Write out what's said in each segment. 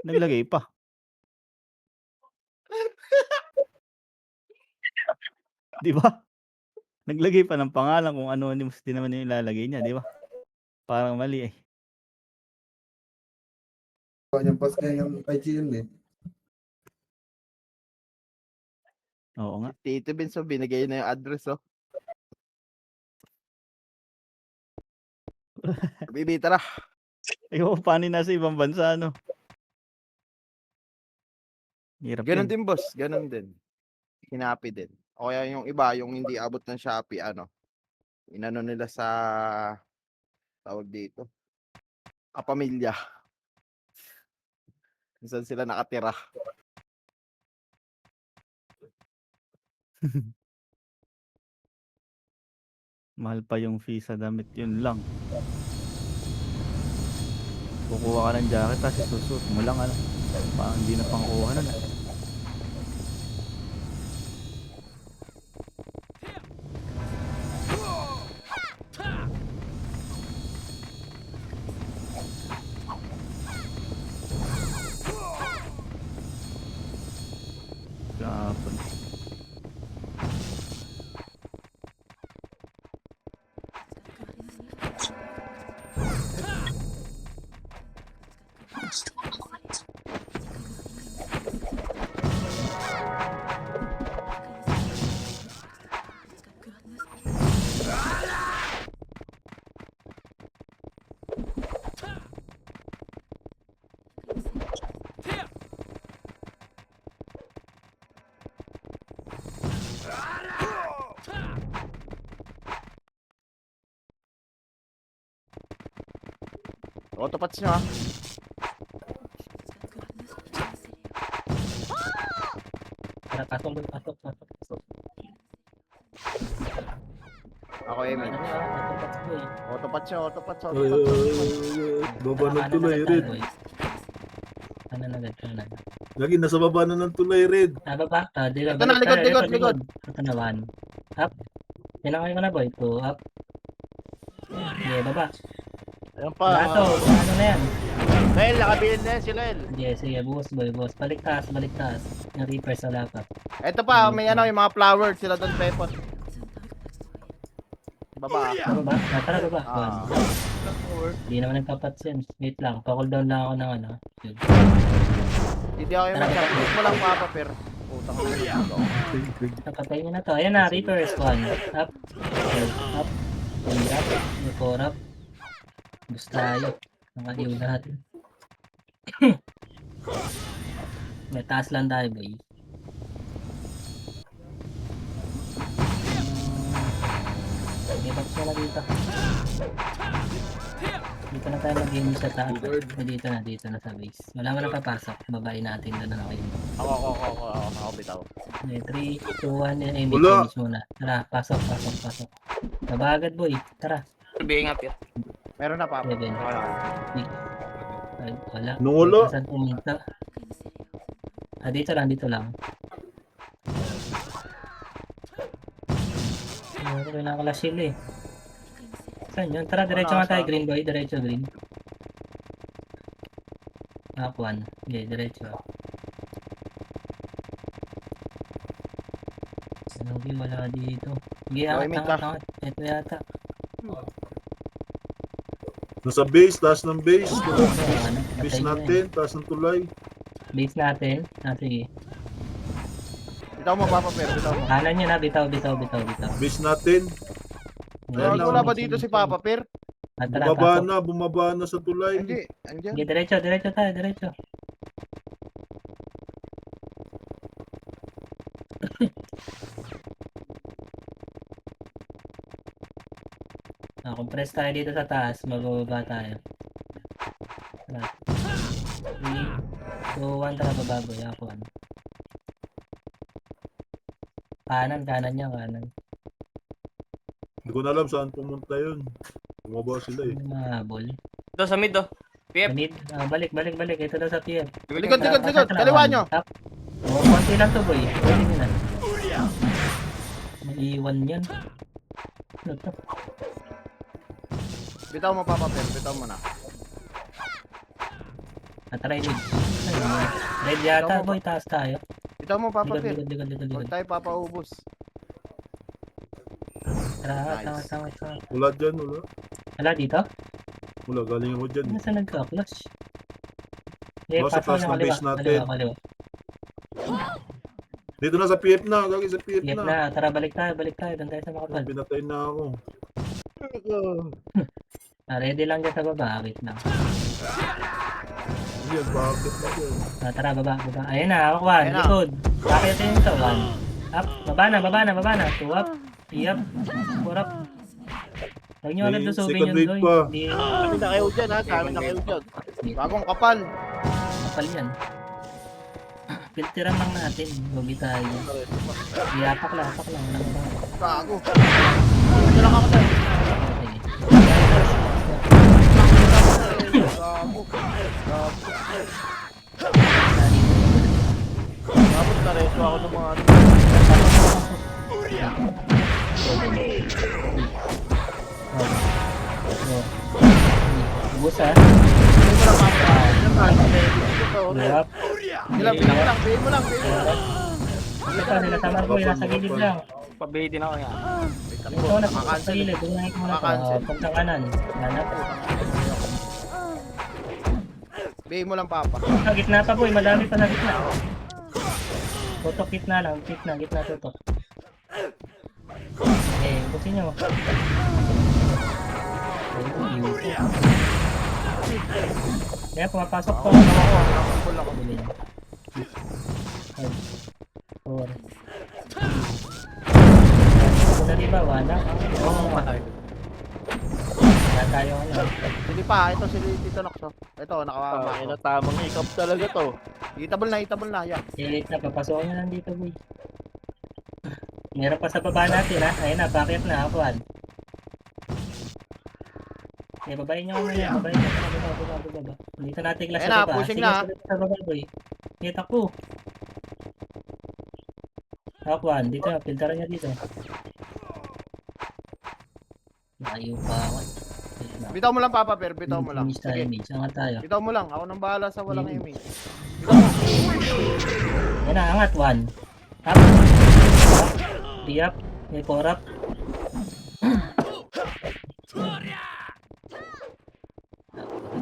Naglagay pa. Di ba? Naglagay pa ng pangalan kung anonymous din naman yung ilalagay niya, di ba? Parang mali, eh. Kanyang pas niya yung IG yun, eh. Oo nga. Tito Benzo, binigay na yung address, oh. Bibi, tara. Ayoko, paano yung nasa ibang bansa, ano? Hirap Ganon yun. din, boss. Ganon din. Hinapi din. O kaya yung iba, yung hindi abot ng Shopee, ano, inano nila sa, tawag dito, kapamilya. Kung saan sila nakatira. Mahal pa yung fee sa damit, yun lang. Kukuha ka ng jacket tapos isusuot mo lang, ano? Parang hindi na pangkuha nun, ah. Gapon. Autopats nyo, ha? Tara, pasok. Ako, Emil. Autopats nyo, autopats. Baba ng tulay, Red. Ano na agad. Lagi, nasa baba na ng tulay, Red. Baba. Di ba? Ito na, likod. Ito na, 1. Up. Tinangay ko na, boy. 2, up. Okay, baba. Ayan Lato, pa. ano na yan? Lel, nakabilin na yan si Lel. Sige, boss, boy, boss. Balik taas. Yung reaper sa lapa. Ito pa, may ano, yung mga flowers sila doon, Pepot. Baba. Baba. Tara, baba. Ah. Hindi naman nagpapats yan. Wait lang. Pa-cool down lang ako ng ano. Yun. Hindi ako yung mag-chat. Click mo lang, Papa, Per. Putang ina. Napatay niya na to. Ayan na, reaper is 1. Up. Up. Up. Up. Gusto tayo. Nakaliw lahat. May taas lang tayo, boy. May box na dito. Dito na tayo mag-game sa taas. Dito na sa base. Wala mo na papasok. Babae natin doon na kayo. Ako, bitaw. 3, 2, 1, and Wala. image muna. Tara, pasok. Baba agad, boy. Tara. Sabihin nga, Per. Meron na, Papa. 7, 6, 5, wala. Nung wala. Saan pumunta? Dito lang. Kinakala sila eh. Saan yun? Tara, diretso nga tayo, green boy. Diretso, green. Up 1. Okay, diretso. Sanogi, wala dito. Okay, angat. Ito yata. Nasa base, taas ng base. Patay Base na natin, taas ng tulay. Base natin. Sige. Bitaw mo, Papa, Per. Bitaw mo. Kanan nyo na, bitaw. Base natin. Wala ba dito si Papa, Per? Tara, Bumaba na sa tulay. Hindi. Andiyan. Okay, diretso tayo. Compress tayo dito sa taas, magbababa tayo. Tara. 3, 2, 1, tara, bababoy. Ako, ano. Kanan niya. Hindi ko na alam saan pumunta yun. Bumaba sila eh. Mahabol. Ito sa mid, oh. PF. Balik. Ito daw sa PF. Likod. Kaliwa nyo. Konti lang to, boy. Pwede nyo na. Maiiwan yan. Ano to? Bitaw mo, Papa, Per. Bitaw mo na. Try mid. Red yata, boy. Taas tayo. Ito mo, Papa Likod, Pir. likod, likod, likod, Huwag likod. tayo papaubos. Tara, Nice. tama. Wala dyan, wala. Wala dito? Wala, galing ako dyan. Ano sa nagka-flash? Eh, Baka sa pasok taas yung ng kaliwa. base natin. Kaliwa. Dito na sa PF na, gagi sa PF Yep na. na, tara balik tayo. Doon tayo sa makapal. Pinatay na ako. Ready lang dyan sa baba. Wait lang. Yan, bakit na dyan? Tara, baba. Ayun na, Akwan. Ayun na. Likod. Bakit yun ito? One. Up. Baba na. Two up. Three up. Four up. Huwag nyo agad May lusubin second yun, wave boy. pa. Hindi, Kami na kayo dyan ha, kami na kayo dyan. Bagong kapal. kapal yan. Filteran lang natin. Huwag tayo. Iyapak lang. Walang ba? Gago. Ito lang ako dyan. Okay. Gago. Tapos nareso ako ng mga ano. Ubus ha. Yup. Bigyan mo lang. Ito pa, sila sa Marco, nasa gilid lang. Pabihitin ako yan. Ito na sa gilid, bumahin ko na ito. Punta kanan. Hanap. Bigyan mo lang, Papa. Sa gitna pa boy, madami pa sa gitna. Tutok gitna lang, gitna tutok. Eh, busin nyo. Kaya pumapasok ko. Bili nyo. 5, 4. Ito na diba, wala? Oo, patay. Wala tayo ano. Hindi pa, ito si Tito Noxo. Ito, Ay, nakawama. na tamang hiccup talaga to. Itable na. Yan. Elite na, papasokin na lang dito boy. Meron pa sa baba natin ha. Ayun na, bakit na, Akuan. Eh, babayin nyo muna. Baba. Dito natin class Ayun sa na, baba. pushing Sige, na. sunod sa baba boy. Kita ko. Akuan, dito, filteran nyo dito. Layo pa ako. Bitaw mo lang, Papa Pir. Bitaw mo lang. Finish tayo, Sige. mage. Angat tayo. Bitaw mo lang. Ako nang bahala sa walang Sige. image. Yan na, angat. 1. Up. 3 up. May 4 up.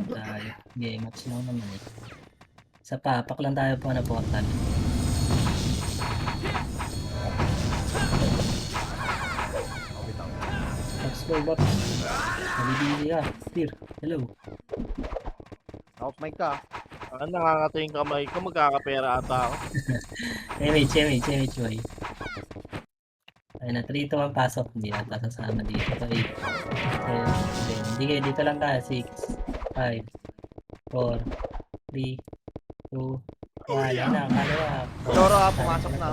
Tayo. Game match lang naman eh. Sa papak lang tayo po na portal. Let's go, Bob. Nabibili ka. Spear. Hello. Off mic ka. Ang nakakatingin kamay ko, magkakapera ata ako. Image, boy. Ayun na, 3 to 1 pasok. Hindi ata sasama dito. 8, 7, 8. Hindi kayo, dito lang tayo. 6, 5, 4, 3, 2, 1. Yan na, kalawa. Doro, pumasok na.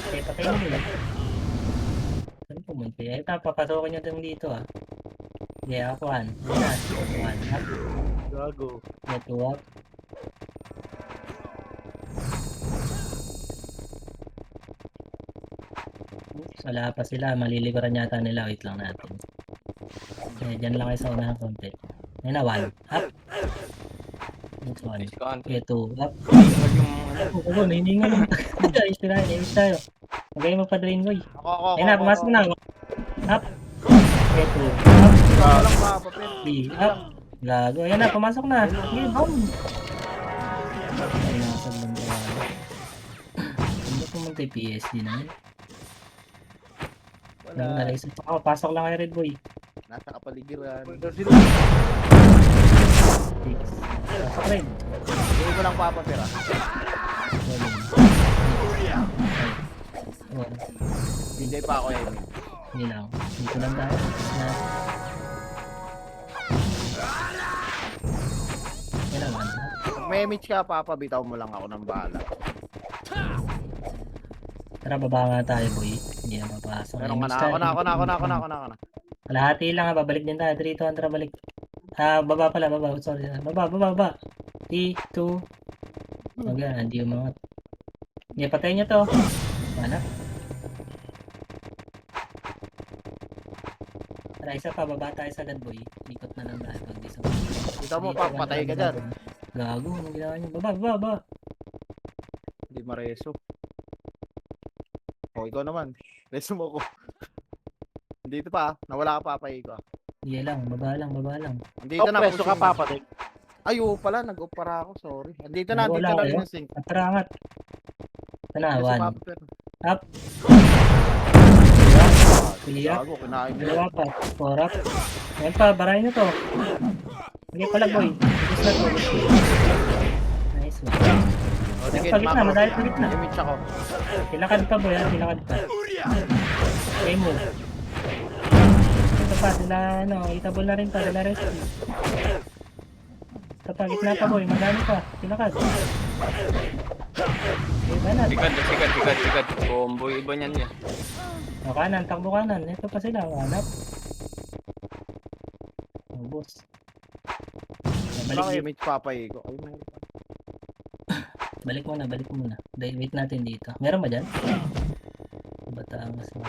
Okay, patay mo dun. Saan pumunta? Ito, papasokin nyo dun dito ah. Yeah, ako 1. Yan na, 1 up. Gago. Get 2 up. Oops, wala pa sila. Malilikuran yata nila. Wait lang natin. Okay, dyan lang kayo sa unahan konti. Yan na, 1 up. Next 1. Nice country. Okay, 2 up. Huwag yung Oo, nahiningan mo. Ayos tayo. Magay mo pa drain boy. Ako. Yan na, pumasok na. Up. Okay, 2 up. Bitaw lang, Papa Pir. 3 up. Gago. Ayan na, pumasok na. Okay, boom. Ay, nasa banda. Hindi pumunta yung PSD naman. Yung Wala. nalaisip ako, pasok lang kay Red Boy. Nasa kapaligiran. 6. Pasok Red. Bigyan mo lang, Papa Pir. 7. 8. Hindi pa ako image. Hindi lang. Dito lang tayo. Na. Yan naman. Pag may image ka, Papa, bitaw mo lang ako ng bahala. Tara, baba nga tayo, boy. Hindi na mapasok. Meron ka na. Ako na. Kalahati lang, babalik din tayo. 3, 2, 1, tara, balik. Baba pala, baba. Sorry. Baba. 3, 2. Huwag yan, hindi umangat. Hindi, patayin nyo to. Mana? Tara, isa pa, baba tayo sa agad, boy. Ikot na lang tayo. Pag di sa... Bitaw mo, Papa, patay ka dyan. Gago, anong ginawa niyo? Baba. Hindi mareso. O, ikaw naman. Reso mo ko. Dito pa, nawala ka papay ko. Sige lang, baba lang. Andito na, Preso ka pushing na. papatik. Ay, oo pala, nag-opera ako, sorry. Andito na, Wala andito na rin kayo? yung sink. Atrangat. Ito na, Reso 1. Papa Per. Up. Three up. Gago, kinain ko. Dalawa pa. 4 up. Ayan pa, barayin nyo to. Sige pala, boy. Gusto na to. Nice one. O, sige, Pagit na, macro. madahil pagit na. Image ako. Tilakad pa, boy. Tilakad pa. Okay, move. Ito pa, sila, itable na rin pa. Sila rescue. Ito pa, gitna pa, boy. Madami pa. Tilakad. Okay, kanan. Sikat. Combo iba niyan yan. O, kanan, takbo kanan. Ito pa sila, hanap. O, boss. Wala ko Balik, image papay ko. Ay, meron pa. balik muna. Wait natin dito. Meron ba dyan? Batangas na.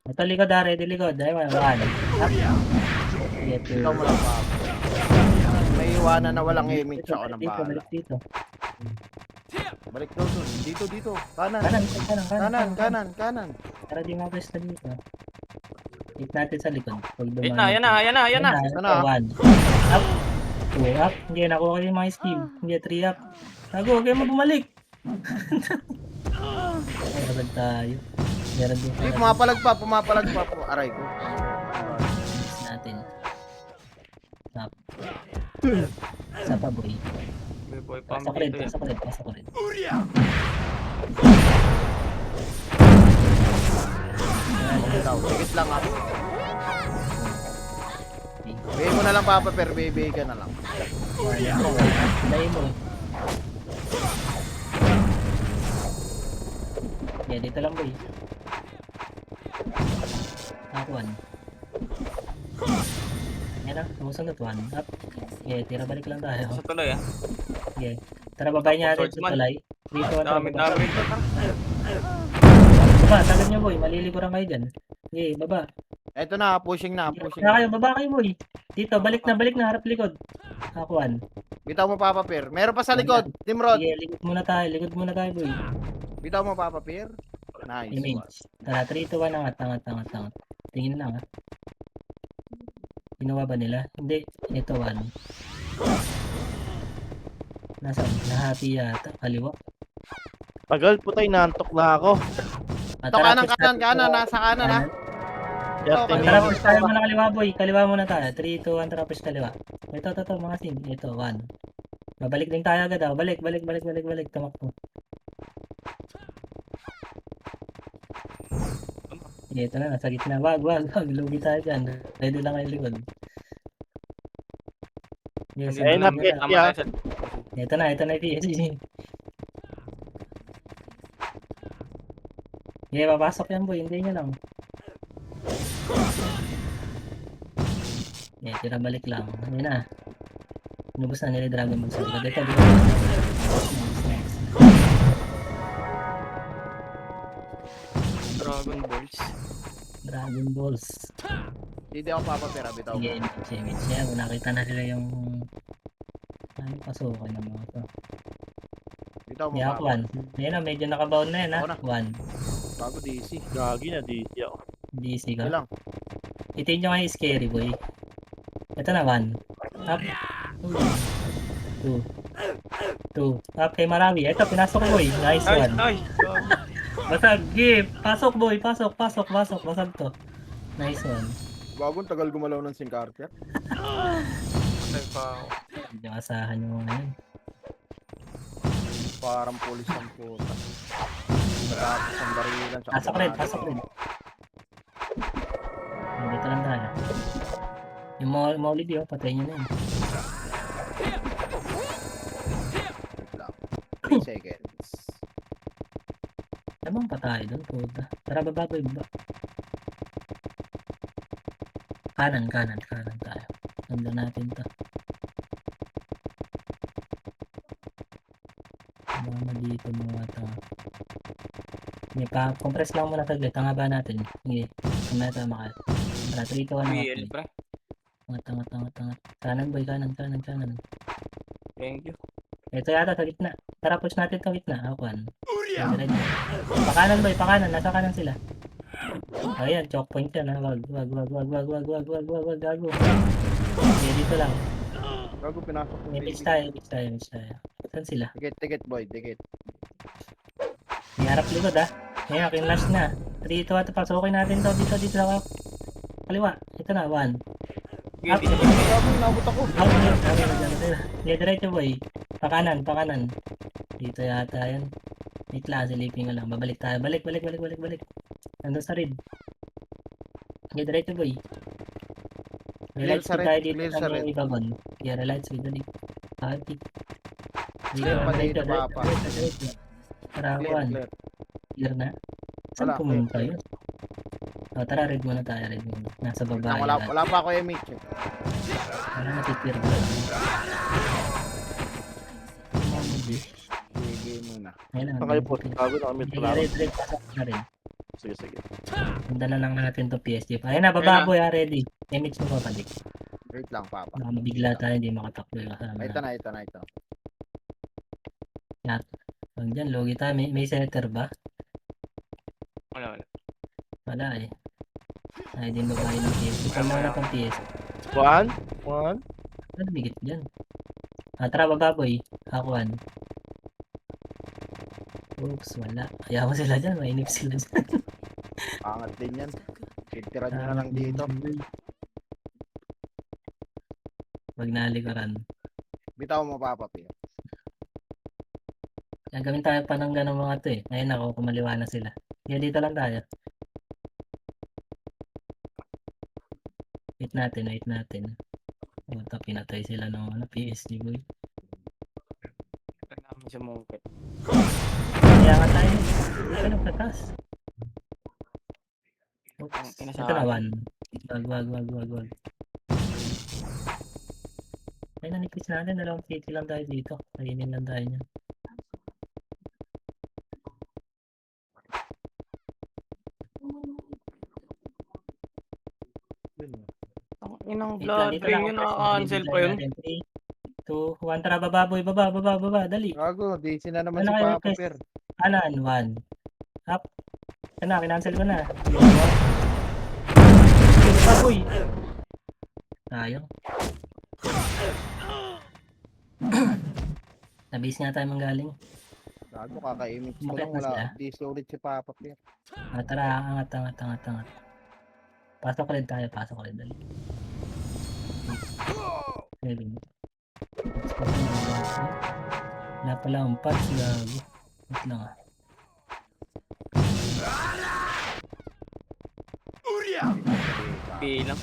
Ito likod, ready likod. Ay, one. Up. Get Ikaw mo lang pa. May iwanan na walang image ako ng bahala. Balik dito. Balik daw dun. Dito. Kanan. Kanan. Para di mapesta dito. Hit natin sa likod. Pag Wait na, yan na. Ito na. 1. Up. 2 up. Hindi, nakuha ko yung mga skill. Hindi, 3 up. Tago, huwag kayo mo bumalik. Ay, agad tayo. Meron din Hindi, pala. pumapalag pa. Aray ko. Miss natin. Up. Isa pa, boy. May boy pa Pasok rin. dito yan. Pasok rin. Sigit lang ako. Bigay mo na lang Papa Per. Bigay ka na lang. Dahil mo. Yeah, dito lang, boy. One. Yan na, sumusunod 1. Up. Yeah, tira balik lang tayo. Sa tuloy ah. Yeah. Tara, babay niya natin sa Swordsman. tulay. Dito, tara, Dami baba. dito. Baba, tagad niyo, boy. Malilikuran kayo dyan. Yeah, baba. Eto na, pushing na. Baba kayo, baba kayo, boy. Dito, balik na, harap likod. Ako, 1. Bitaw mo Papa Per. Meron pa sa likod. Timrod. Sige, likod muna tayo, boy. Bitaw mo Papa Per. Nice. Image. Tara, 3, 2, 1, angat. Tingin lang, ha. Ginawa ba nila? Hindi. Ito, 1. Nasaan? Nahati yata. Kaliwa. Tagal, putay, nantok na ako. Ito kanan. Nasa kanan ha. Dirty Okay. Tara, minutes. push tayo muna kaliwa, boy. Kaliwa muna tayo. 3, 2, 1, tara, push kaliwa. Ito, mga sim. Ito, 1. Babalik din tayo agad, ah. Balik. Tumakbo. Sige, ito na, nasa gitna. Wag. Lugi tayo dyan. Ready lang kayo likod. Yes, Ayun na, ito Tama tayo sa... ito na yung PSG. Okay, papasok yan, boy. Hindi nyo lang. Okay, tira balik lang. Ano na. Nubos na nila yung Dragon Ball sa likod. Ito, Nice. Dragon Balls. Hindi ako Papa Per. Bitaw mo. Sige, image. Yan, nakita na nila yung... Ay, pasukan ng mga to. Bitaw mo Yeah, Papa. 1. Ayun na, medyo nakabound na yan, ha? Ako na. 1. Bago DC. Gagi na, di ako. DC Ito ka. lang. Itin nyo kayo scary, boy. Ito na, 1. Up. 2. Up kay Marawi. Ito, pinasok ko, boy. Nice one. Basag. Give. Pasok, boy. Pasok. Basag to. Nice one. Bagong tagal gumalaw ng Sing Carter. Hindi asahan yung mga yun. Parang pulis ang puta. Matapos ang barilan. Pasok rin. Dito lang tayo. Yung Maulid yun, patayin nyo na yun. 3 seconds. Tamang patay doon, puta. Tara, baba. Kanan tayo. Ganda natin to. Mama dito mga ito. Hindi pa, compress lang muna saglit. Tanga ba natin? Sige, kumaya tayo makal. Tara, 3, 2, 1, BL, pre. Angat. Kanan boy, kanan. Thank you. Ito yata sa gitna. Tara, push natin to gitna. Akuan. Pakanan boy, pakanan. Nasa kanan sila. Ayan, choke point yan ha. Wag. Gago. Okay, dito lang. Gago, pinasok yung May pitch baby. tayo. Saan sila? Dikit, boy, dikit. May harap likod ah. Ngayon, kinlash na. Dito at pasukin natin to. Dito sa kaliwa. Ito na, 1. Up. Gago, inabot ako. Okay, diretso boy. Pakanan. Dito yata yan. Wait lang, silipin nga lang. Babalik tayo. Balik. Nandun sa red. Okay, diretso boy. Clear Relax sa red, tayo dito clear sa sa red. may ibabon. Yeah, relax with the lead. Party. Clear pa dito, papa. Diretso. Tara, Clear, 1. clear. Clear na. Saan Wala, pumunta clear. yun? Tara, red muna tayo. Nasa baba. Wala pa ako yung Mitch. Para natitira ba? Sige muna. Ayun na. Saan kayo po? Gago na kami Sige, tularo. red. Pasok na rin. Sige. Handa na lang natin to PSG. Ayun na, bababoy ha, ready. Image mo babalik. Wait lang, papa. Baka mabigla tayo, hindi makatakbo yung kasama. Ito na. Huwag dyan, logi tayo. May setter ba? Wala. Wala eh. Ay, din babae ng PSG. Saan lang na pang PSG? 1. Ano bigit dyan? Tara, bababoy. Hakuan. Oops, wala. Ayaw mo sila dyan, mainip sila dyan. Pangat din yan. Titiran nyo na lang dito. Wag nalikuran. Bitaw mo, papa, Pia. Gagawin tayo pa ng ganong mga to eh. Ayun ako, kumaliwa na sila. Kaya dito lang tayo. Wait natin. Ito, pinatay sila ng PSG boy. Namin sa mungkit. Kaya nga tayo. Ito lang tatas. Ang ina Ito sa na, 1. Wag. Ay, nanipis natin. 2 city lang tayo dito. Kainin lang tayo niyan. Ang inang Wait lang, blood dito ring lang yun, ako. naka-cancel pa yun. 3, 2, 1. Tara, bababoy. Baba. Dali. Gago, di sila naman Ano si kayo, papa, request? Per. Kanan, 1. Up. Ito na, kinancel ko na. Baboy. Sayang. Nabis nga tayo manggaling. Gago, kaka-image ko Bakit lang. na sila? Wala, di sulit si papa, Per. Tara, angat. Pasok rin tayo, dali. Pwede mo. Wala pala ang pads, gago. Wait lang ah. Bilang.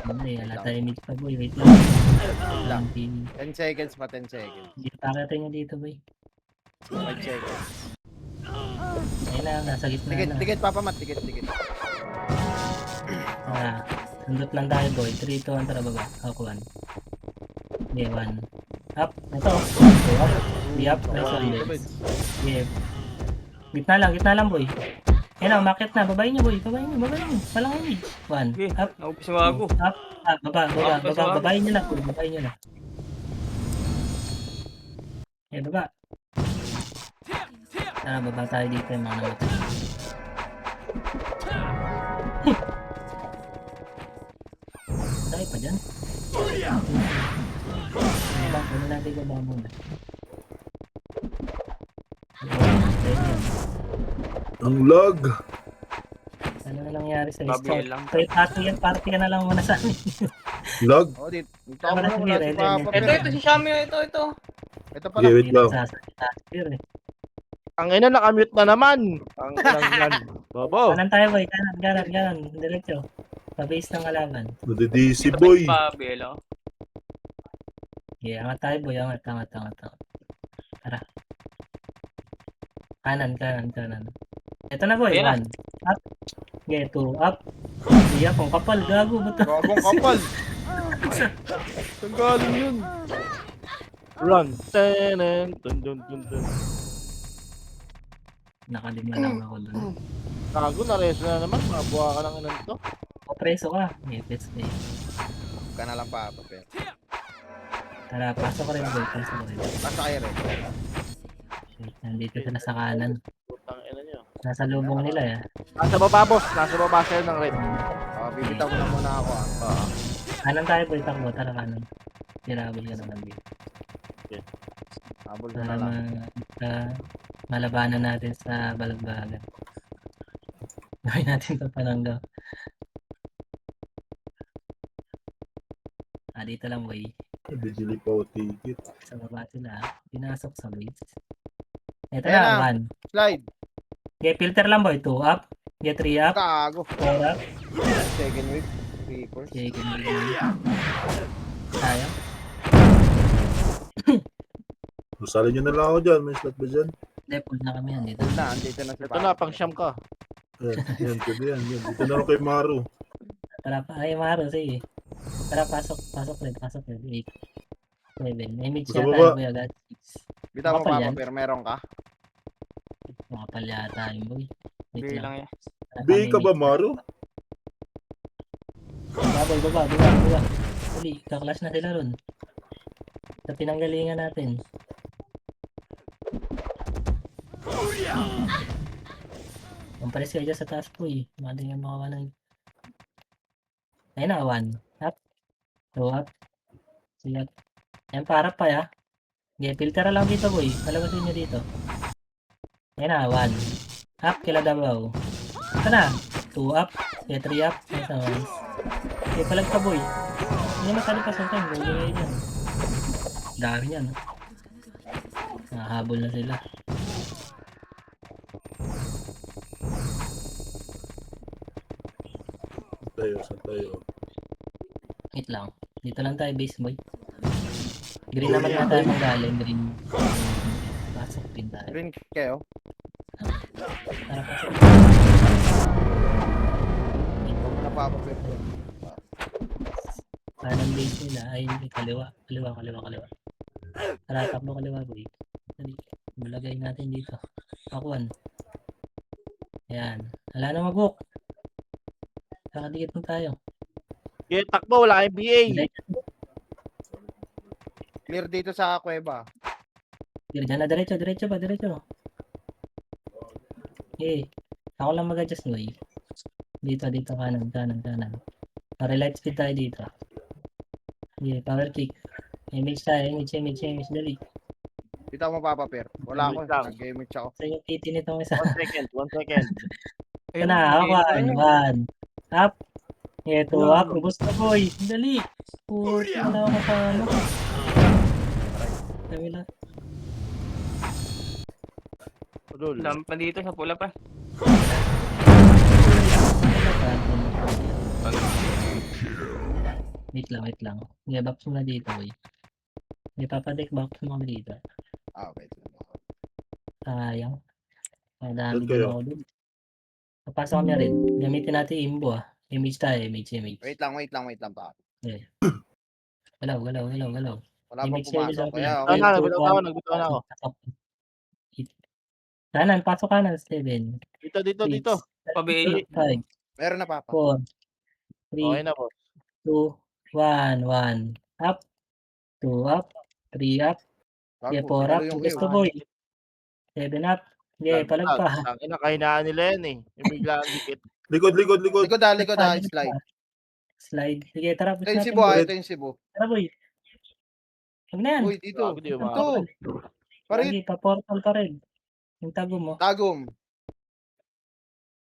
Ano eh, wala tayo mid pa boy, wait lang. lang. 10 10 seconds pa, 10 seconds. Hindi pa kita nyo dito boy. 5 seconds. Ayun na, nasa gitna na. Tikit, papa, mat. Tikit. Sundot lang tayo boy. 3, 2, 1, tara baba. Hakuan. Okay, 1. Up. Ito. Okay, up. Di up. Nice one boy. Okay. Gitna lang boy. Ayun na, umakyat na. Babayin nyo boy. Babayin nyo. Walang image. 1. Okay, Up. naupis yung gago. Up. Baba. Babayin nyo lang. Babayin nyo lang. Okay, baba. Tara, baba tayo dito yung mga namatay. Tayo pa dyan. Ano natin baba muna. Ang lag. Ano na nangyari sa Babi start? lang. Party ka na lang muna sa amin. Lag. Oh, dito. Ito Tama na, ako wala si sige, papa, ready. Per. Ito si Shami, ito. Ito pala. Okay, wait lang. Ang ina, nakamute na naman. Ang inang yan. Bobo. Kanan tayo boy, kanan. Diretso. Pa-base ng kalaban. Nadidisi boy. Babi, oh. Yeah, angat tayo boy, angat. Tara. Kanan. Ito na boy, Ayan 1. Up. Okay, 2, up. Iya, kung kapal, gago. Ba't Gagong kapal. Saan galing yun? Run. Dun. Nakalima lang ako dun. Gago, nareso na naman. Mabuha ka ng inan to. O, preso ka. May pets na ka na lang Papa Per. Tara, pasok ko rin, boy. Pasok ko rin. Basta kayo rin. Wait, nandito sila sa kanan. Putang ina nyo. Nasa lubong nila, eh. Nasa baba, boss. Nasa baba sa'yo ng red. Bibitaw mo na muna ako Oo. Kanan tayo, boy. Takbo, tara kanan. Tirabol ka naman dito. Habol ko Para na lang. malabanan natin sa balagbagan. Gawin natin ito pananggaw. Dito lang, boy. Bigili pa o ticket. Sa baba sila. Pinasok sa base. Ito Ayan na, na. 1. Slide. Okay, filter lang, boy. 2 up. Get 3 up. Kago. 4 up. Second wave. Reapers. Okay, sayang. Masali nyo na lang ako dyan. May slot ba dyan? Hindi, full na kami yan dito. Full na. Andito na si Ito na, pang siyam ka. Yan, pwede yan. Dito na ako kay Maru. Tara pa. Ay, Maro, sige. Tara, pasok. Pasok rin. 8. 7. Image Sa yata baba. yung boy agad. 6. Bitaw mo Kapal Papa yan. Per. Meron ka? Makapal yata yung boy. Wait Hindi lang. lang yan. Bigay ka ba, Maru? Baboy, baba. Dali, kaklas na sila ron. Sa pinanggalingan natin. Pampalis kayo dyan sa taas po eh. Madali yung makawa ng... Ayun na, 1. Up. 2 up. 3 up. Ayan, para pa ya. Okay, filter lang dito boy. Palabasin nyo dito. Ayun na, 1. Up, kila dabaw. Ito na. 2 up. Okay, 3 up. Ayun na, 1. Okay, palag ka boy. Hindi masali pa sa time. Gawin yan. Dami yan. Nahabol na sila. Saan tayo? Wait lang. Dito lang tayo base boy. Green naman na tayo magaling. Green. Pasok din tayo. Green kayo? Tara pasok. Huwag mo na Papa Per. Kanan base nila ay kaliwa. Kaliwa. Tara, takbo kaliwa boy. Dali. Malagay natin dito. Pakuan. Ayan. Wala na mag-hook. Kakadikit mo tayo. Okay, takbo. Wala kayong BA. Clear dito sa kuweba. Diyan na, diretso ba? Okay. Ako lang mag-adjust boy. Dito, kanan. Para light speed tayo dito. Okay, power kick. Image tayo, image, dali. Bitaw mo Papa Per. Wala ako. Wait lang. Nag-game ako. Sa yung titi nitong isa. 1 second. 1 second. Ito na, one. Up. Ito, up. Ubus na boy. Dali. Puti na ako kasama. Dami lang. Udol. Dami pa dito sa pula pa. Wait lang. Hindi, box muna dito boy. Hindi papadeck box mo kami dito. Wait lang. Sayang. Madami Doon din kayo. ako dun. Papasok kami rin. Gamitin natin imbo ah. Image tayo, image. Wait lang Papa. Galaw. Wala pa Image kayo pumasok. sa Kaya Ito na, Two, nagbitaw one. na ako. Kanan, pasok kanan. 7. Dito. Pa-BA. 5, meron na Papa. 4, 3, Okay na, boss. 2, 1, 1. Up. 2 up. 3 up. Yeah, 4 up. Yung Gusto boy. 7 up. Yeah, palag pa. Ang ina, kahinaan nila yan eh. Yung bigla ang dikit. Likod. Likod slide. Slide. Sige, tara. push Ito yung natin, Cebu boy. ito yung Cebu. Tara boy. Huwag na yan. Uy, dito. Grabe, di ba? Ito. Parit. Sige, pa-portal pa rin. Yung tago mo. Tagom.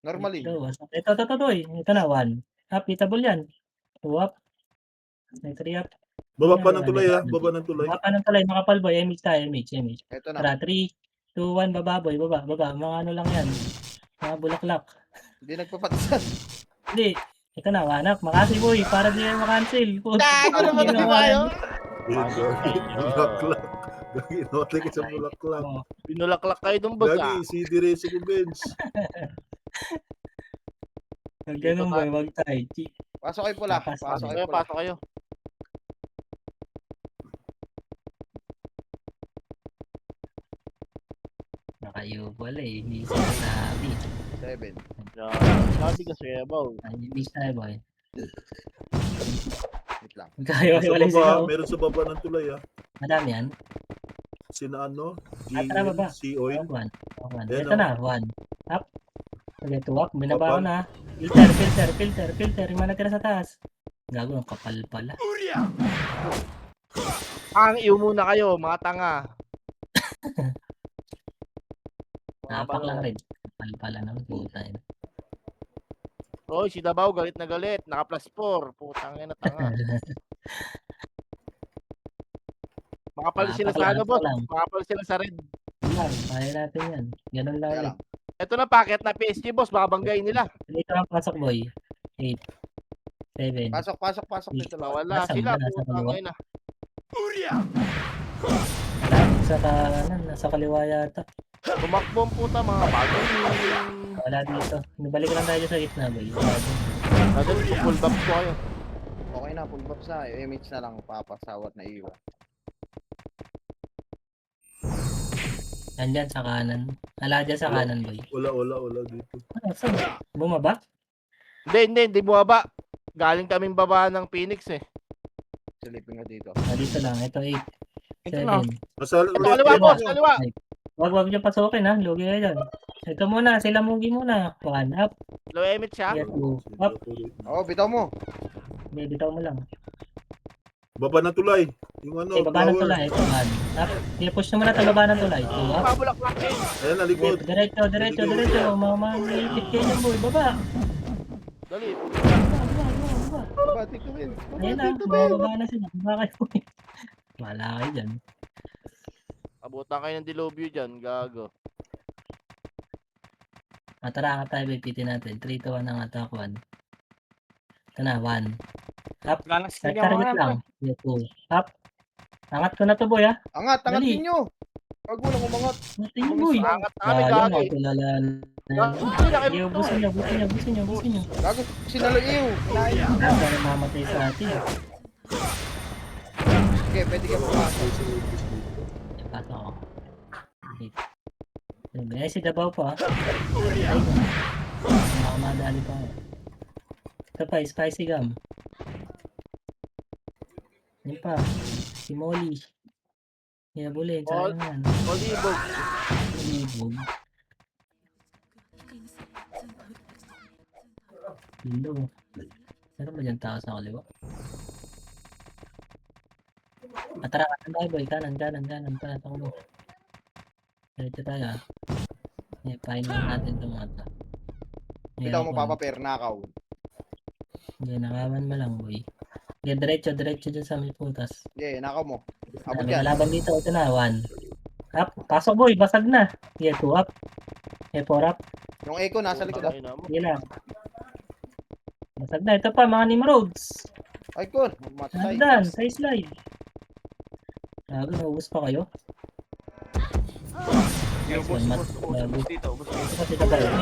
Normally. Ito, boy. Ito na, 1. Up, hitable yan. 2 up. 3 up. Baba pa ng tulay ha. Baba ng tulay. Baba ng tulay. Makapal boy. Image tayo. Image. Ito na. Tara, 3, 2, 1. Baba boy. Baba. Mga ano lang yan. Mga bulaklak. Hindi nagpapatisan. Hindi. Ito na, wanak. Makasi boy. Para di kayo makancel. Tago naman na kayo. Bulaklak. Gagi, note ka sa bulaklak. Oh, Pinulaklak kayo dun, boss. Gagi, CD Rezo ko, Benz. ganun boy. Wag tayo. Pasok kayo pula. Pasok Pasok Okay, kayo pula. pasok kayo. Nakayo wala eh. Hindi sila sabi. 7. Yan. Sabi kasi, baw. Image tayo boy. Wait lang. Kaya Sa wala sila. baba, Oh. meron sa baba ng tulay ah. Madami yan. Sina ano? Tara, baba. Si Oil. One. Yan, Ito oh. na, one. Up. Sige, two up. Binaba ko Kapal. na. Filter. Yung mga natira sa taas. Gago, ang kapal pala. Ang iyo muna kayo, mga tanga. Napak lang rin. Kapal pala naman. Puta yun. Oy, si Dabaw galit na galit. Naka plus 4. Putang ina tanga. Makapal sila sa ano, boss. Makapal sila sa red. Lang, kaya natin yan. Ganun lang Kaya ulit. lang. Ito na packet na PSG, boss. Baka banggain nila. Dito ang pasok, boy. 8. 7. Pasok dito lang. Wala Nasa sila. baba, nasa Putang kaliwa. ina. Sa kanan, nasa kaliwa yata. Tumakbo ang puta, mga bagay. Wala dito. Nabalik lang tayo sa gitna, boy. Wala dito. Nadal, full buff ko kayo. Okay na, full buff sa image na lang papasawat na iwan. Nandyan sa kanan. Ala dyan sa kanan, boy. Wala dito. Ano, saan? Bumaba? Hindi bumaba. Galing kaming baba ng Phoenix eh. Silipin ka dito. Dito lang. Ito 8. Ito na. 7. Nasa Ito, kaliwa, boss. Kaliwa. Wag nyo pasukin, ha. Lugi kayo dyan. Ito muna. Sila mugi muna. 1 up. Low emit siya. Yeah, 2 up. Oo, bitaw mo. Hindi, bitaw mo lang. Baba ng tulay. Yung ano, Okay, baba ng flower. tulay. Ito, 1. Up. Sige, push nyo muna ito baba ng tulay. 2 up. Mabulak lang eh. Ayan, nalikod. Diretso. Mamamalitit kayo dyan, boy. Baba. Dali. Baba. Baba, dito Win. Ayan na. Baba na sila. Baba kayo, boy. Wala kayo dyan. Abutan kayo ng dilobyo dyan. Gago. Tara, angat tayo, pipitin natin. 3 to 1 ang attack 1. Ito na, 1. Up. Galang Start sige target lang. 2. Up. Angat ko na to, boy, ha. Angat Dali. nyo. Wag mo lang umangat. Angat nyo, boy. Angat na kami, Wala, gago. matulala na. Gago, Sige, busin nyo. Gago, sinalo iyo. Kinain. Para mamatay sa atin. Okay, pwede ka pumasok. Pasok ako. Ay, si Dabaw po, ha. Makamadali pa ako. Ito pa, spicy gum. Yan pa. Si Molly. Bulin. Sayang yan. Olibog. Libog. Lilo. Meron ba dyan tao sa kaliwa? Tara, kanan tayo, boy. Kanan. Tara, takbo. Dito tayo, ha. Pahin lang natin itong mga to. Bitaw mo, Papa Per, nakaw. Hindi, nakaman mo lang, boy. Hindi, diretso dyan sa may putas. Yeah, nakaw mo. Abot May yan. kalaban dito. Ito na, 1. Up. Pasok, boy. Basag na. Yeah, 2 up. Yeah, 4 up. Yung echo nasa likod. Putang ina mo. Sige lang. Basag na. Ito pa, mga Nimrods. Ay, Kun. Matay. Nandan, sa slide. Naubos pa kayo? Yung One mat. ubus dito. Ito kasi ka ba yun?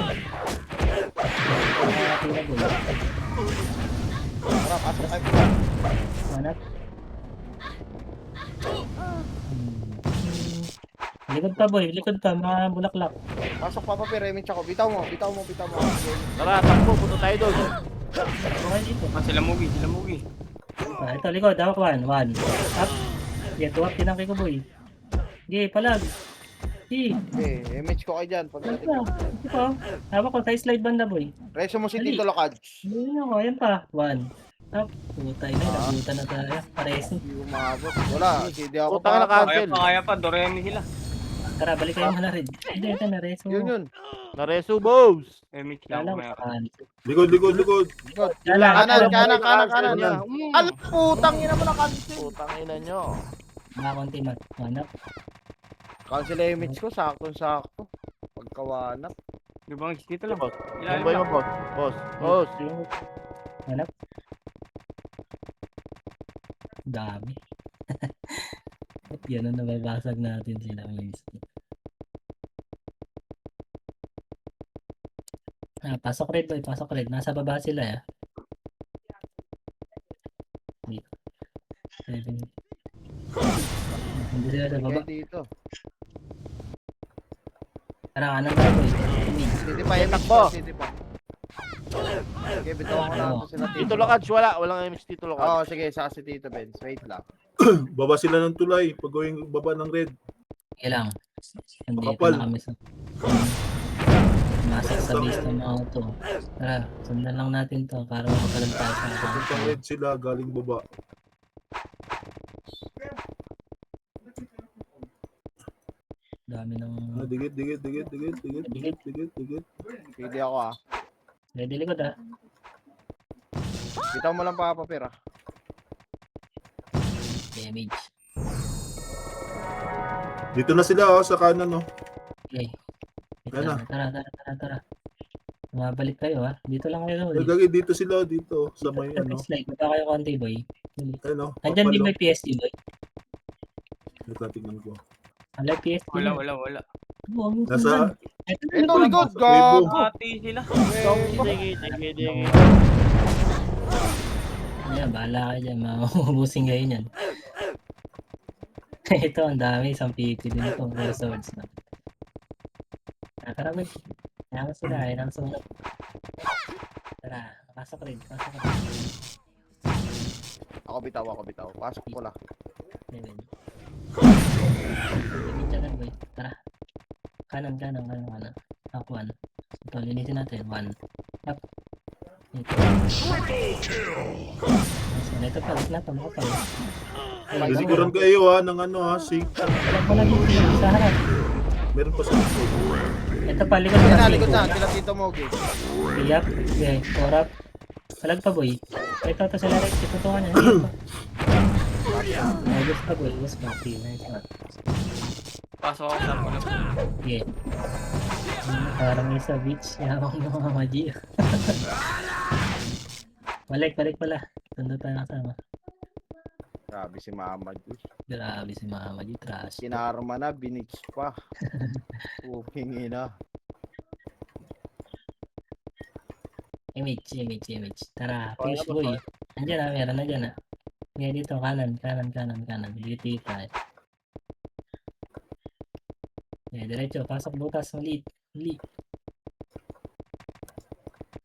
Tira, boy. Tara, pasok tayo. Manap. Likod pa, boy. Likod pa. Mga bulaklak. Pasok, Papa Per, image ako. Bitaw mo. Tara, takbo. Punta tayo doon. Okay dito. Sila mugi. Ito, likod. Hawak 1. 1. Up. Yeah, 2 up. Tinangkay ko, boy. Okay, palag. Okay, image ko kayo dyan. Ito pa. Ito pa. Hawak ko. Sa slide banda, boy. Reso mo si Dali. Tito Lakad. Ayun ako. Ayan pa. 1. Up. Putay na. Nabutan na tayo. Paresi. Hindi umabot. Wala, hindi ako Utang na pa. cancel. Kaya pa. Doremi sila. Tara, balik kayo mga rin. Hindi, ito na. Reso. Yun. Nareso, boss. Mitch lang Lalaw. kumain. Likod. Kanan. Niya. Alam, putang ina mo na cancel. Putang ina nyo. Nakakunti mat. Manap. Cancel yung image ko, sakto. Pagkawanap. Di ba? Dito lang. Boss. Ilalim Boy mo, lang. boss. Manap. Dami. Ba't yan ang nababasag natin sila minsan? Pasok red, boy. Pasok red. Nasa baba sila, ya. Dito. 7. Hindi sila sa baba. Kaya dito. Tara, kanan tayo, boy. City pa, image Takbo. ko, City pa. Sige, bitawan ko na sila Tito Locads, wala. Walang MX Tito Locads. Oo, sige, sa si Tito Benz. Wait lang. Baba sila ng tulay. Pag going baba ng red. Sige lang. Nandito Makapal. na kami sa... Masak sa base ng mga auto. Tara, sundan lang natin to para makapalag tayo sa Papuntang red sila galing baba. dami ng... Digit. Pwede ako ah. Ready likod ah. Bitaw mo lang papapir ah. Damage. Dito na sila sa kanan oh. Okay. Wait Ano? lang. Tara. Mabalik kayo ha. Dito lang kayo. Lagi dito sila dito sa may ano. Slide. Punta kayo konti boy. Ano? Nandyan din may PSD boy. Tingnan ko. Wala PSD. Wala. Oh, Nasa Ito, likod! Nasa Weibo. Gago! Mati sila. Sige. Ayan, bahala ka dyan. Mauubusin kayo niyan. Ito, ang dami. Isang PP din ito. Pero swords na. Tara, boy. Kaya mo sila. Kaya mo sila. Tara, pasok rin. Ako bitaw. Pasok ko lang. Ayan. Dyan, boy. Tara. Kanan. Up 1. Ito, linisin natin. 1. Up. Ito. Ito pa. Ito pa. Siguran kayo ha ng ano ha. Wala dito. Sa harap. Meron pa sa likod. Ito pa. Likod Yan na. na, likod na. Sila Tito Mogi. Iyap. Okay. Korap. Palag pa boy. Ito sila Rex. Ito to ka niya. Ayos pa boy. Ayos pa. Nice one. Pasok ako sa mga. Okay. Parang isa beach. Yawang mga maji. Balik pala. Tundo tayo kasama. Grabe si Mama G. Grabe si Mama G. Trash. Kinarma na, binix pa. Uping ina. Image. Tara. Fish boy. Andiyan na. Meron na dyan na. Ngayon dito. Kanan. Dito tayo. Okay, diretso. Pasok butas. Mali.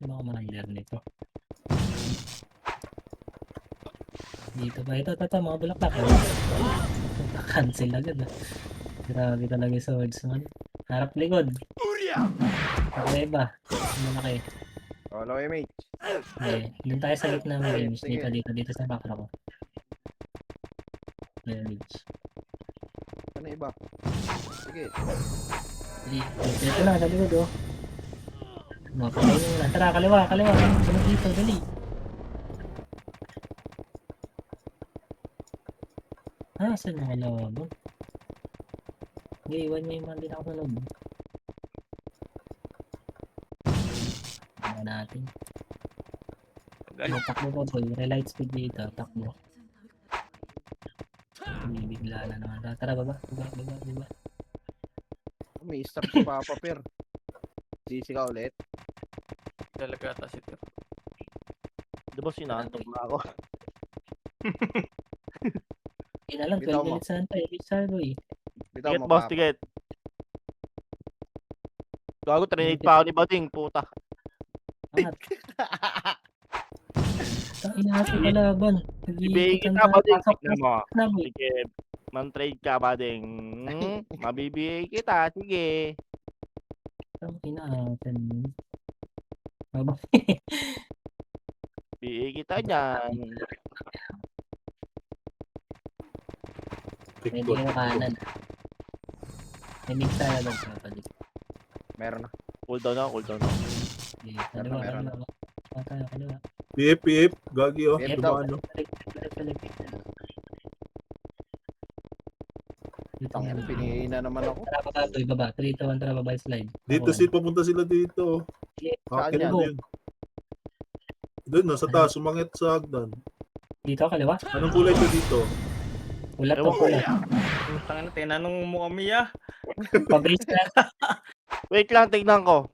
Ano ako mga nito? Dito ba? Ito, mga bulaklak. Cancel agad ah. Grabe talaga yung swords man. Harap likod. Okay ba? Malaki. Hello, mate. Okay, dun tayo sa gitna ng damage. Sige. Dito sa background ko. Damage. Ano iba? Sige. Dito na, sa likod oh. Patayin mo na. Tara, kaliwa. Sunod dito, dali. Saan yung kalaban? Okay, iwan niya yung mga din ako sa loob. Ano natin? Takbo ko boy, relight speed dito, takbo. Bibigla na naman. Tara, baba. May stop si Papa Pir. Sisi ka ulit. Talaga ata si Tito. Di ba sinantok na ako? Hindi na lang, Bitaw 12 mo. minutes na tayo. Bisa boy. Bitaw Ticket mo, boss, Papa. ticket. Gago, trinate pa ako ni Bading, puta. Angat. Inaasa ka laban. Ibigay kita, Bading. Pasok Tignan mo. na boy. Sige, man-trade ka, Bading. Mabibigay kita, sige. Ang inaatan. Baba. Bigay kita dyan. Pwede kayo kanan. May mix tayo doon sa kapatid. Meron na. Cooldown na. Okay, kaliwa. Meron. Kaliwa. PF. Gagi oh. PF Dumano. Balik. Dito Tang nga. piniin na naman ako. Tara baba, boy, baba. 3, 2, 1, tara baba, slide. Dito papunta sila dito. Saan Akin yan? na yun. Doon nasa taas, sumangit sa hagdan. Dito, kaliwa. Anong kulay ito dito? Ulat to, Ewan ko. ulat. Tangina, tinanong mo kami ah. Pabris ka. Wait lang, tignan ko.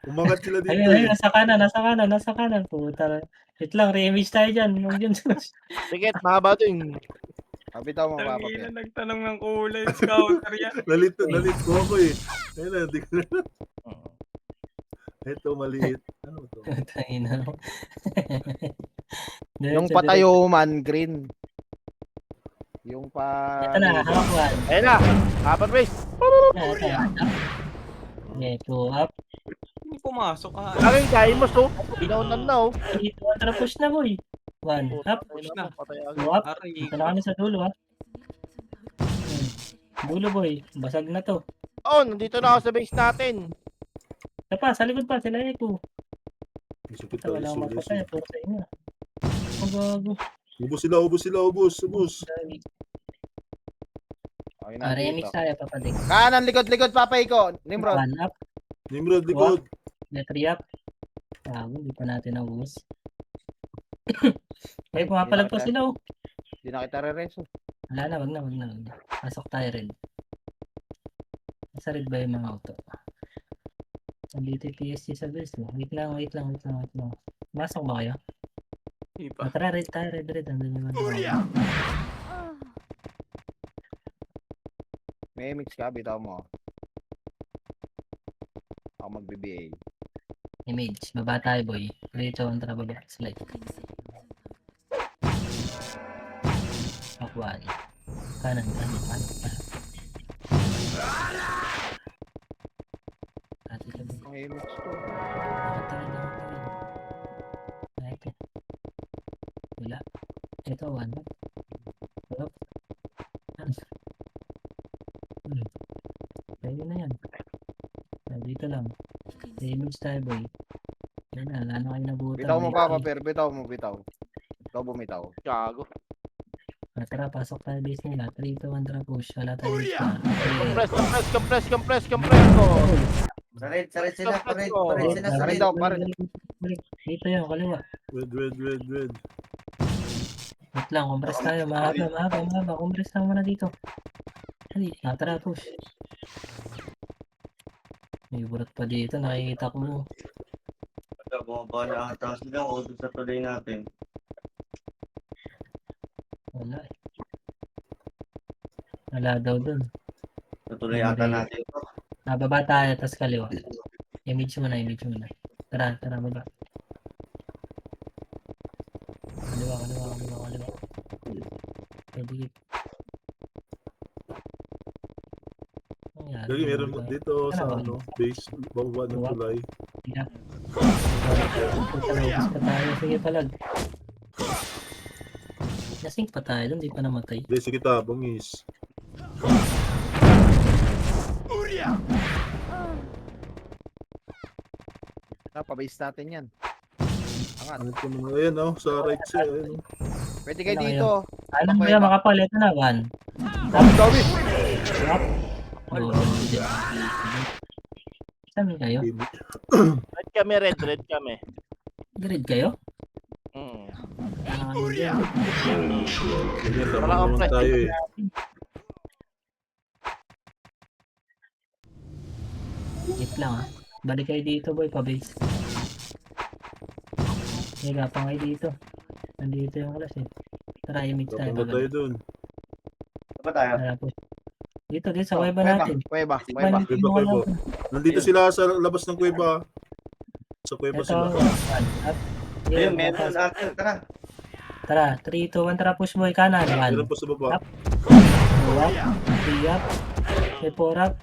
Umangat sila dito Ayun, eh. nasa kanan. Puta. Wait lang, re-image tayo dyan. Huwag dyan. Ticket, mga Bading. Bitaw mo, Papa Tangina, Pir. nagtanong ng kulay. Scouter yan. Nalit ko ako eh. Ayun na, Ito, maliit. Ano to? Tangina mo. Yung Diretso, patayo man, green. Yung diretso. pa... Ito na, hawak one. Ayun na. Apat base. Ito. Okay, two up. Hindi pumasok. Lagay Daimos oh. Binaunan na oh. Dito, tara push na boy. One up. Push na. na. Patay agad. Two up. Aray. Ito na kami sa dulo ha. Dulo boy, basag na to. Oh, nandito na ako sa base natin. Ito pa, sa likod pa, sila Eko. Isipit Ito, wala akong mapatay, puro sa inyo. Ang gago. Ubus sila, ubus sila, ubus, ubus. Okay, na Remix dito. tayo, papadik. Kanan, likod, papay ko. Nimrod. One up, Nimrod, likod. three up. Gago, hindi pa natin naubos. Ay, pumapalag pa sila oh. Hindi na kita re-reso. Wala na, wag na. Pasok tayo red. Nasa red ba yung mga auto? Nandito yung PSG sa base. Wait lang. Masok ba kayo? Hindi pa. Tara, red tayo, red. Andun yung mga. May mix ka, bitaw mo. Ako mag-BBA. Image, baba tayo boy. Dito, ang tara baba. Slide. Aquan. Kanan. Ate ka ba? May mix to. Nakatagal. Ate. Wala. Ito, one. Up. Pwede na yan. Dito lang. Image tayo boy. Yan na, wala na kayo nabutan. Bitaw mo pa, paper. Bitaw mo, bitaw. Ikaw bumitaw. Gago. Tara, pasok tayo base nila. 3 to 1 tara push. Wala tayo base na. Compress ko. Sarit sila, parit sila, Sarit sarit. daw, parit. Dito yun, kaliwa. Red. Wait lang, compress tayo. Mahaba. Compress lang muna dito. Hali, tara push. May burot pa dito, nakikita ko. Bumaba na ata sila o doon sa tuloy natin. Wala eh. Wala daw dun. Sa tuloy ata natin ito. Baba tayo, tas kaliwa. Image mo na. Tara, baba. Kaliwa. Pwede. Lagi meron dito sa ano, base, bababa ng tulay. Puta, pa tayo. Sige palag. Nasink pa tayo, hindi pa namatay. Hindi, sige ta, bangis. Pabase natin yan. Angat. Ano ito mga, ayan oh, sa right side, ayan oh. Pwede kayo Wala dito. Alam mo yan, makapal. Ito na, one. Dami. Drop. Saan kayo? Red kami, red kami. Grid kayo? Ganyan, Wala akong naman press. tayo eh. Hit lang ah. Balik kayo dito boy, pa-base. Higa pa kayo dito. Nandito yung class eh. Tara, image tayo. Papunta tayo dun. Saan tayo? Tara po. Dito sa weba natin. Kuweba. Kuweba. Nandito sila sa labas ng kuweba. Sa kuweba Ito, sila. Ayun, meron natin. Tara. Tara, 3, 2, 1, tara push boy, kanan. 1, Meron pa sa baba. 2 up, 3 up, 4 up,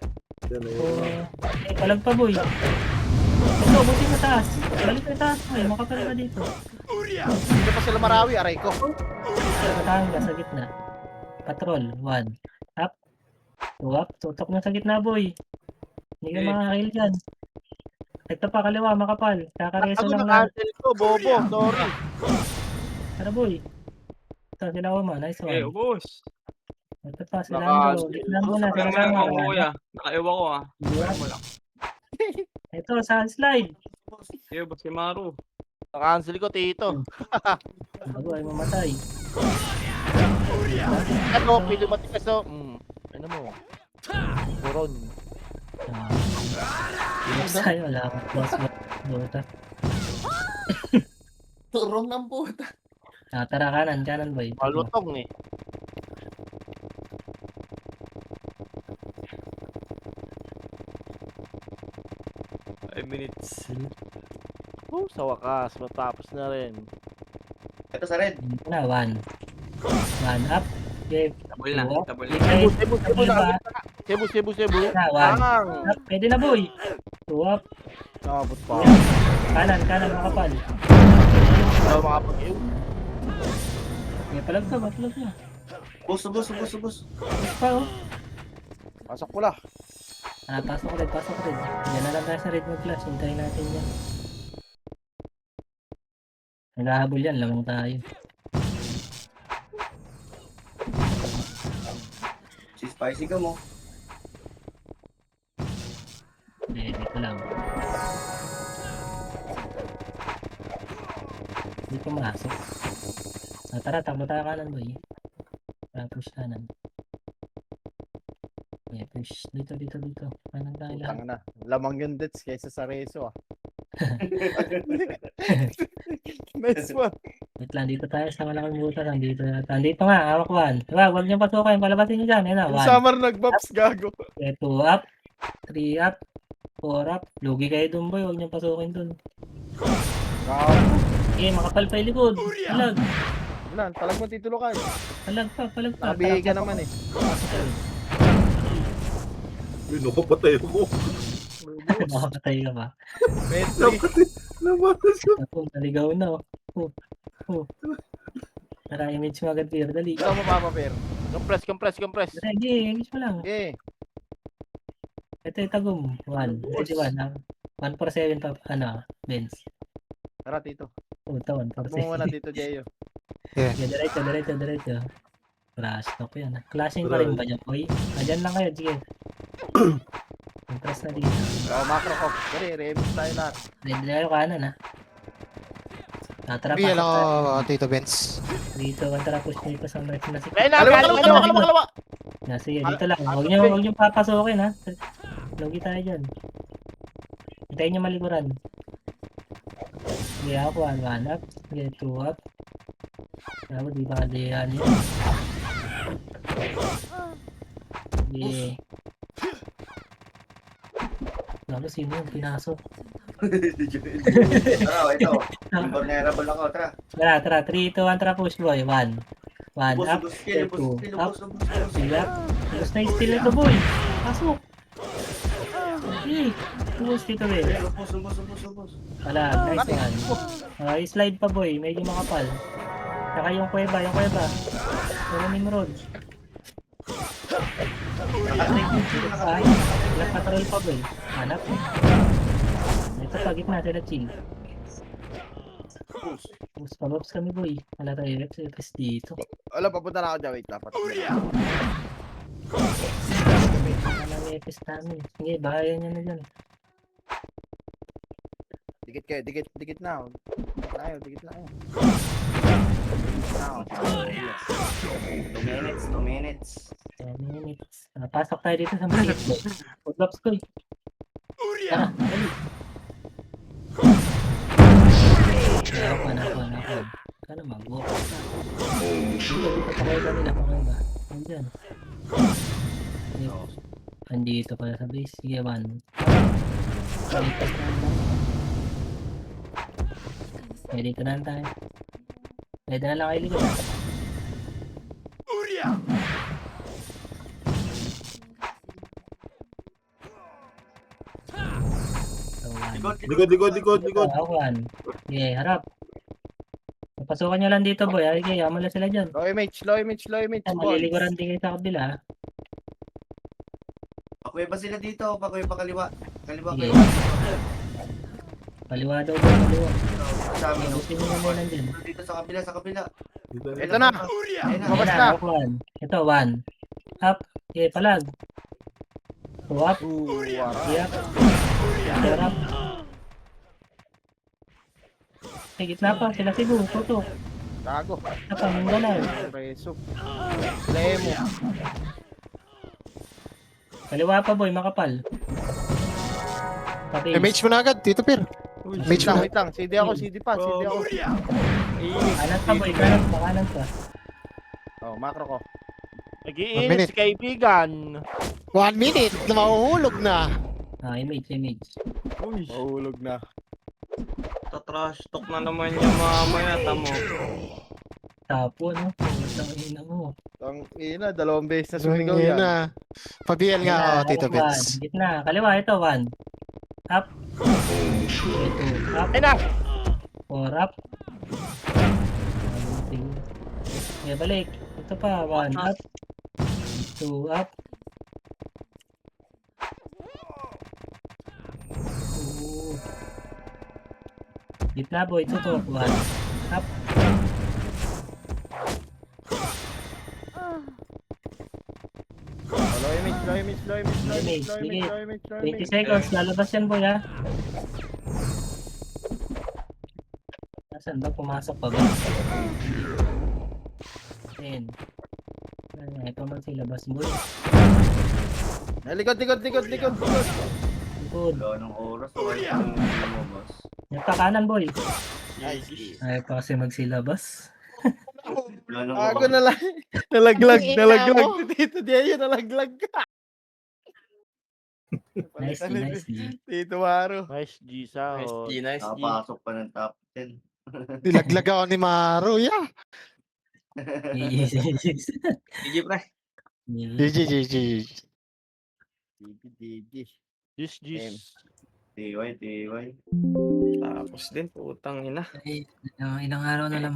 Yan, ayun. palag pa boy. Ito, buti sa taas. Balik sa taas boy, makapalag ka dito. Hindi pa sila marawi, aray ko. Patahan ka sa gitna. Patrol, 1. Up. 2 up. Tutok na sa gitna, boy. Hindi ka makakail dyan. Ito pa, kaliwa, makapal. Kakareso Ako lang lang. na-cancel ko, bobo. Sorry. Tara, boy. Ito, sila Oma. Nice Okay, one. ubos. Ito pa, sila Naka- Ando. Gitna mo na, sila Nakaiwa sama. ko kuya. Nakaiwa ko ah. Wala. Ito, sa slide. Sige, boss si Maru. Na-cancel ko, tito. Bago ay mamatay. Ano, pili matikas oh. Ano mo? Buron. Next tayo, wala akong boss. Bota. Turong ng puta. Tara, kanan, boy. Malutong eh. 5 minutes. Sa wakas, matapos na rin. Ito sa red. Ito na, 1. 1 up. Okay, Double na. Two up. Double Okay, na. Cebu, Cebu, Cebu, double ba? nakabit na. Cebu, Cebu, Cebu. Na, 1 Ang! up. Pwede na, boy. 2 up. Nakabot pa. Kanan, makapal. Wala makapag-iw. Okay, palag ka, palag na. Bus. Bus pa, oh. Pasok pula. Pasok ko rin. Yan na lang tayo sa red mag-flash. Hintayin natin yan. Naghahabol yan, lamang tayo. Si Spicy ka mo. Dito lang. Hindi pumasok. Tara, takbo tayo kanan, boy. Tara, push kanan. Yeah, push. Dito. Kanan tayo lahat. Tanga na. Lamang yung dets kaysa sa Rezo ah. Nice one. Wait lang, dito tayo sa malaking buta. Nandito nga, hawak 1. Diba, huwag niyong pasukin. Palabatin niyo dyan. Yan na, 1. Summer nag-buffs gago. Okay, 2 up. 3 up. 4 up. Lugi kayo dun, boy. Huwag niyong pasukin dun. Gago. Okay, makapal pa yung likod. Palag. Wala, talag mo titulo kayo. Palag pa. Nabigay ka naman eh. Pasok kayo. Uy, nakapatay ako. Makapatay ka ba? Metri. Nabatas ko. Ako, naligaw na. Tara, image mo agad, Pierre. Dali. Ikaw mo papaper. Compress. Sige, image mo lang. Okay. Ito yung tagom. 1. Ready 1. 147 pa, Benz. Tara tito. Puta, Takbo mo 147. muna tito Jeyo. Sige, diretso. Crash talk yan. Clashing pa rin ba dyan, boy? Dyan lang kayo, sige. Impress na dito. Macro ko. Dali, remix tayo lahat. Ready na kayo kanan, ha? Tara, Hindi, pasok alam tayo. ko, Tito Benz. Dito, tara, push nyo pa sa right na sige. Ayun na, kalawa. Na, sige, dito lang. Huwag nyo papasukin, ha? Logi tayo dyan. Hintayin nyo malikuran. Sige, ako, 1 up. Sige, 2 up. Ako, di ba kalihan yun? Sige. Lalo, sino yung pinasok? Tara, ito. Vulnerable ako, tara. Tara, 3, 2, 1, tara, push boy. 1 up. Bus, skill, Up. bus. Sige, tapos na yung steal ito, boy. Pasok. Okay. Push dito, boy. Bus. Wala, nice one. Slide pa, boy. Medyo makapal. Saka yung kuweba. Maraming road. Ilang patrol pa, boy. Hanap. Ito pa, gitna sila, chill. Boost kami, boy. Wala tayo FS dito. Wala, papunta na ako dyan. Wait, dapat. Wala nang FS namin. Sige, bahaya nyo na dyan. Dikit kayo, dikit na. Dikit na kayo. 2 minutes. 10 minutes. Pasok tayo dito sa maliit, boy. Pudlops ko, eh. Tara, dali. Ako. Kana mag-walk ka. Dito pakaiba nila. Nandyan. Andito pala sa base. Sige, 1. Palipas na lang. Dito na lang tayo. Pwede na lang kayo likod. Likod. Ako, 1. Sige, harap. Pasukan nyo lang dito, boy. Ay, kaya mo lang sila dyan. Low image. Maliliguran din kayo sa kabila. Pakuwi ba sila dito? Pakuwi pa kaliwa. Sige. Kaliwa daw, boy. Kaliwa. Sa amin. Gusto nyo naman nandyan. Dito sa kabila. Ito na. Mabas na. Ako, 1. Ito, 1. Up. Okay, palag. 2 up. Yep. Up. Sa gitna pa, sila Cebu, tutok. Gago. Apa, Mindanao. Reso. Lemo. Kaliwa pa, boy, makapal. Pati. Mage mo na agad, Tito Per. Mage mo na. Wait lang. CD ako. Kanan pa, boy, kanan pa. Oh, macro ko. Nag-iinit si kaibigan. 1 minute, na mahuhulog na. Image. Uy, Mahulog na. tatrash talk na naman yung mamaya, tamo. Tapo, no? Putang ina mo. Ang ina, 2 beses na Sumigaw sumigaw yan. na. Pa-BL nga ako, Tito One. Vince. Gitna. Kaliwa, ito, 1. Up. 2, up. Ay na! 4, up. Okay, balik. Ito pa, 1, up. 2, up. 2. Gitna, boy. Ito, 1. Up. Low image, low image, low image, low image, low Sige. image, low image, low 20 image. seconds. Lalabas yan, boy, ha? Nasaan ba? Pumasok pa ba? 10. Ito man silabas, boy. Likod. Likod. Wala ng oras. Wala ng lumabas. Yung kanan, boy. Nice. Ayaw pa kasi magsilabas. Wala ng Ako oras. na lang. Nalaglag. Ina mo. Tito Diego, nalaglag ka. Nice, G. Tito Maro. Nice G sa Nice G. Nakapasok pa ng top 10. Nilaglag ako ni Maro, yeah. Sige, pre. GG, GG. Gis. TY. Tapos din, putang ina. Ilang araw na lang